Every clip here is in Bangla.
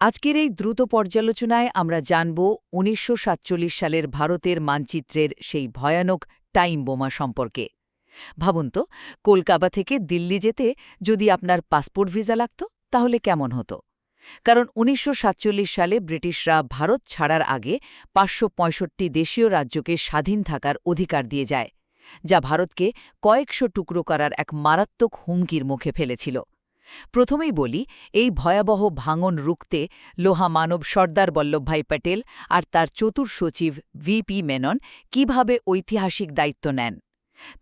আজকের এই দ্রুত পর্যালোচনায় আমরা জানব ১৯৪৭ সালের ভারতের মানচিত্রের সেই ভয়ানক টাইম বোমা সম্পর্কে। ভাবুন তো, কলকাতা থেকে দিল্লি যেতে যদি আপনার পাসপোর্ট ভিসা লাগত, তাহলে কেমন হতো? কারণ ১৯৪৭ সালে ব্রিটিশরা ভারত ছাড়ার আগে ৫৬৫ দেশীয় রাজ্যকে স্বাধীন থাকার অধিকার দিয়ে যায়, যা ভারতকে কয়েকশো টুকরো করার এক মারাত্মক হুমকির মুখে ফেলেছিল। প্রথমেই বলি, এই ভয়াবহ ভাঙন রুখতে লোহা মানব সর্দার বল্লভভাই প্যাটেল আর তার চতুর সচিব ভিপি মেনন কিভাবে ঐতিহাসিক দায়িত্ব নেন।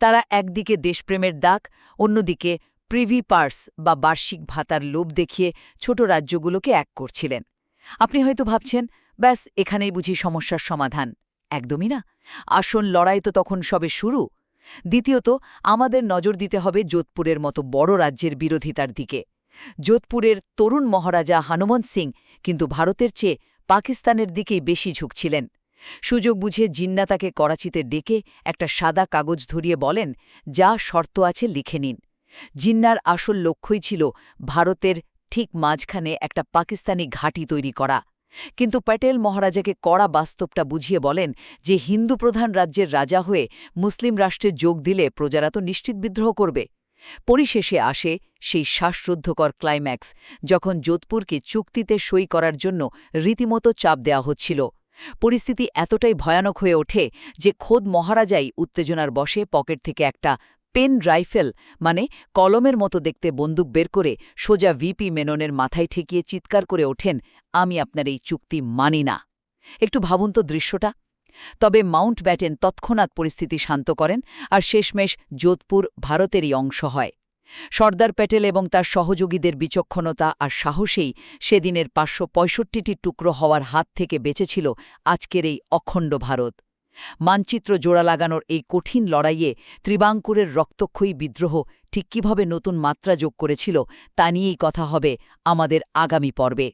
তারা একদিকে দেশপ্রেমের দাগ, অন্যদিকে প্রিভি পার্স বা বার্ষিক ভাতার লোভ দেখিয়ে ছোট রাজ্যগুলোকে এক করছিলেন। আপনি হয়তো ভাবছেন, ব্যাস এখানেই বুঝি সমস্যার সমাধান। একদমই না। আসল লড়াই তো তখন সবে শুরু। দ্বিতীয়ত, আমাদের নজর দিতে হবে যোধপুরের মতো বড় রাজ্যের বিরোধিতার দিকে। যোধপুরের তরুণ মহারাজা হনুমন্ত সিং কিন্তু ভারতের চেয়ে পাকিস্তানের দিকেই বেশি ঝুঁকছিলেন। সুযোগ বুঝে জিন্না তাকে করাচিতে ডেকে একটা সাদা কাগজ ধরিয়ে বলেন, যা শর্ত আছে লিখে নিন। জিন্নার আসল লক্ষ্যই ছিল ভারতের ঠিক মাঝখানে একটা পাকিস্তানি ঘাঁটি তৈরি করা। কিন্তু প্যাটেল মহারাজাকে কড়া বাস্তবটা বুঝিয়ে বলেন যে হিন্দু প্রধান রাজ্যের রাজা হয়ে মুসলিম রাষ্ট্রে যোগ দিলে প্রজারা তো নিশ্চিত বিদ্রোহ করবে। পরিশেষে আসে সেই শ্বাসরুদ্ধকর ক্লাইম্যাক্স, যখন যোধপুরকে চুক্তিতে সই করার জন্য রীতিমতো চাপ দেওয়া হচ্ছিল। পরিস্থিতি এতটাই ভয়ানক হয়ে ওঠে যে খোদ মহারাজাই উত্তেজনার বশে পকেট থেকে একটা পেন রাইফেল, মানে কলমের মতো দেখতে বন্দুক বের করে সোজা ভিপি মেননের মাথায় ঠেকিয়ে চিৎকার করে ওঠেন, আমি আপনার এই চুক্তি মানি না। একটু ভাবুন তো দৃশ্যটা। তবে মাউন্ট ব্যাটেন তৎক্ষণাৎ পরিস্থিতি শান্ত করেন, আর শেষমেশ যোধপুর ভারতেরই অংশ হয়। সর্দার প্যাটেল এবং তার সহযোগীদের বিচক্ষণতা আর সাহসেই সেদিনের ৫৬৫টি টুকরো হওয়ার হাত থেকে বেঁচেছিল আজকের এই অখণ্ড ভারত। মানচিত্র জোড়া লাগানোর এই কঠিন লড়াইয়ে ত্রিবাঙ্কুরের রক্তক্ষয়ী বিদ্রোহ ঠিক কীভাবে নতুন মাত্রা যোগ করেছিল, তা নিয়েই কথা হবে আমাদের আগামী পর্বে।